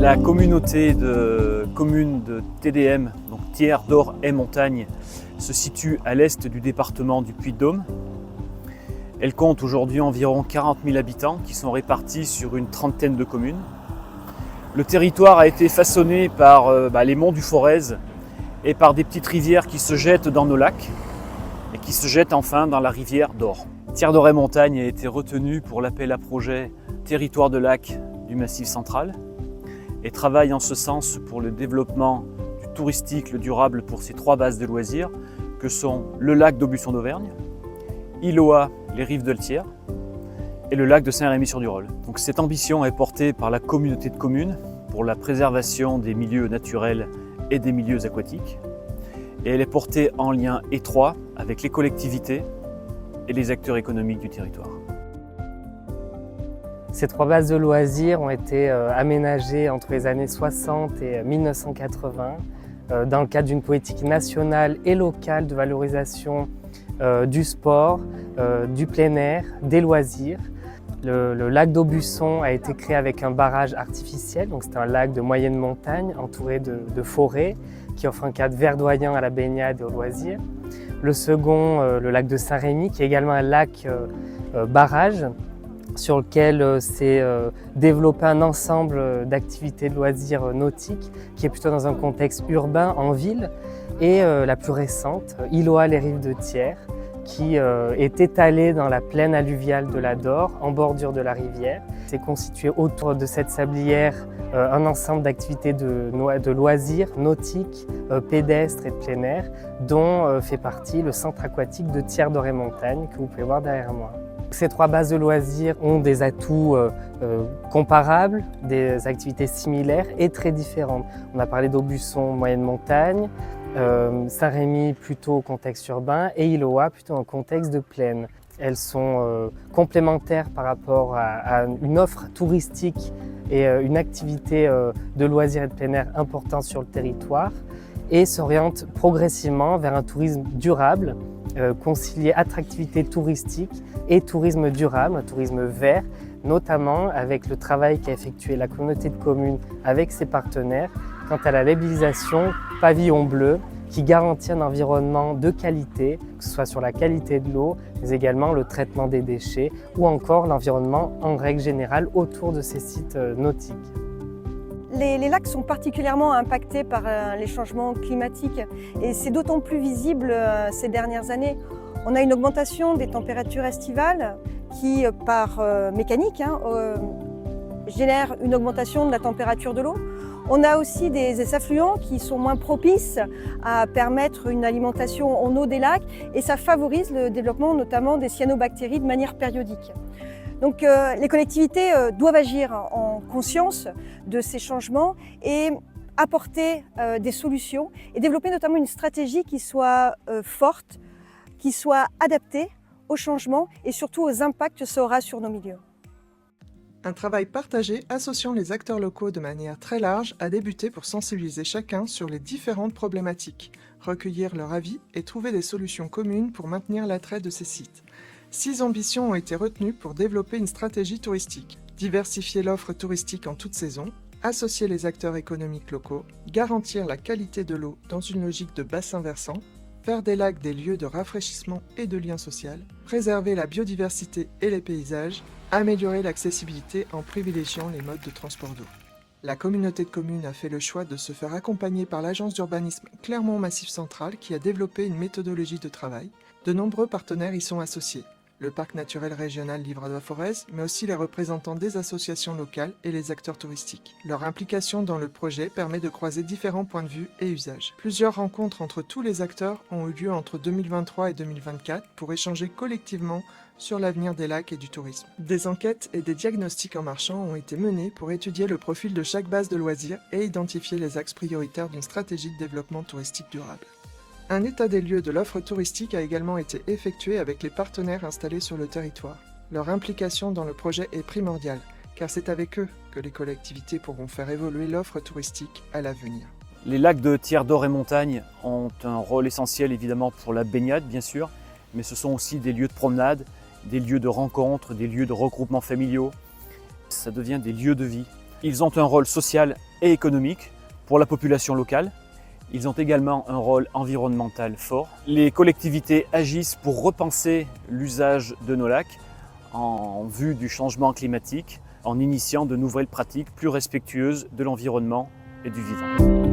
La communauté de communes de TDM, donc Thiers, Dore et Montagne, se situe à l'est du département du Puy-de-Dôme. Elle compte aujourd'hui environ 40 000 habitants qui sont répartis sur une trentaine de communes. Le territoire a été façonné par les monts du Forez et par des petites rivières qui se jettent dans nos lacs et qui se jettent enfin dans la rivière Dore. Thiers, Dore et Montagne a été retenu pour l'appel à projet Territoire de lac du Massif central et travaille en ce sens pour le développement du touristique, le durable pour ces trois bases de loisirs que sont le lac d'Aubusson d'Auvergne, Illoa, les rives de Thiers et le lac de Saint-Rémy-sur-du-Rolle. Donc cette ambition est portée par la communauté de communes pour la préservation des milieux naturels et des milieux aquatiques et elle est portée en lien étroit avec les collectivités et les acteurs économiques du territoire. Ces trois bases de loisirs ont été aménagées entre les années 60 et 1980 dans le cadre d'une politique nationale et locale de valorisation du sport, du plein air, des loisirs. Le lac d'Aubusson a été créé avec un barrage artificiel, donc c'est un lac de moyenne montagne entouré de forêts qui offre un cadre verdoyant à la baignade et aux loisirs. Le second, le lac de Saint-Rémy, qui est également un lac barrage, sur lequel s'est développé un ensemble d'activités de loisirs nautiques qui est plutôt dans un contexte urbain, en ville. Et la plus récente, Illoa, les rives de Thiers, qui est étalée dans la plaine alluviale de la Dore, en bordure de la rivière. C'est constitué autour de cette sablière un ensemble d'activités de loisirs nautiques, pédestres et de plein air, dont fait partie le centre aquatique de Thiers, Dore et Montagne, que vous pouvez voir derrière moi. Ces trois bases de loisirs ont des atouts comparables, des activités similaires et très différentes. On a parlé d'Aubusson, moyenne montagne, Saint-Rémy plutôt au contexte urbain et Illoa plutôt en contexte de plaine. Elles sont complémentaires par rapport à une offre touristique et une activité de loisirs et de plein air importante sur le territoire et s'orientent progressivement vers un tourisme durable, concilier attractivité touristique et tourisme durable, un tourisme vert, notamment avec le travail qu'a effectué la communauté de communes avec ses partenaires quant à la labellisation Pavillon Bleu, qui garantit un environnement de qualité, que ce soit sur la qualité de l'eau, mais également le traitement des déchets ou encore l'environnement en règle générale autour de ces sites nautiques. Les lacs sont particulièrement impactés par les changements climatiques et c'est d'autant plus visible ces dernières années. On a une augmentation des températures estivales qui, par mécanique, génère une augmentation de la température de l'eau. On a aussi des affluents qui sont moins propices à permettre une alimentation en eau des lacs et ça favorise le développement notamment des cyanobactéries de manière périodique. Donc les collectivités doivent agir en conscience de ces changements et apporter des solutions et développer notamment une stratégie qui soit forte, qui soit adaptée aux changements et surtout aux impacts que ça aura sur nos milieux. Un travail partagé associant les acteurs locaux de manière très large a débuté pour sensibiliser chacun sur les différentes problématiques, recueillir leur avis et trouver des solutions communes pour maintenir l'attrait de ces sites. 6 ambitions ont été retenues pour développer une stratégie touristique. Diversifier l'offre touristique en toute saison, associer les acteurs économiques locaux, garantir la qualité de l'eau dans une logique de bassin versant, faire des lacs des lieux de rafraîchissement et de lien social, préserver la biodiversité et les paysages, améliorer l'accessibilité en privilégiant les modes de transport d'eau. La communauté de communes a fait le choix de se faire accompagner par l'agence d'urbanisme Clermont Massif Central qui a développé une méthodologie de travail. De nombreux partenaires y sont associés. Le parc naturel régional Livradois-Forez, mais aussi les représentants des associations locales et les acteurs touristiques. Leur implication dans le projet permet de croiser différents points de vue et usages. Plusieurs rencontres entre tous les acteurs ont eu lieu entre 2023 et 2024 pour échanger collectivement sur l'avenir des lacs et du tourisme. Des enquêtes et des diagnostics en marchant ont été menés pour étudier le profil de chaque base de loisirs et identifier les axes prioritaires d'une stratégie de développement touristique durable. Un état des lieux de l'offre touristique a également été effectué avec les partenaires installés sur le territoire. Leur implication dans le projet est primordiale, car c'est avec eux que les collectivités pourront faire évoluer l'offre touristique à l'avenir. Les lacs de Thiers, Dore et Montagne ont un rôle essentiel évidemment pour la baignade bien sûr, mais ce sont aussi des lieux de promenade, des lieux de rencontres, des lieux de regroupement familiaux. Ça devient des lieux de vie. Ils ont un rôle social et économique pour la population locale. Ils ont également un rôle environnemental fort. Les collectivités agissent pour repenser l'usage de nos lacs en vue du changement climatique, en initiant de nouvelles pratiques plus respectueuses de l'environnement et du vivant.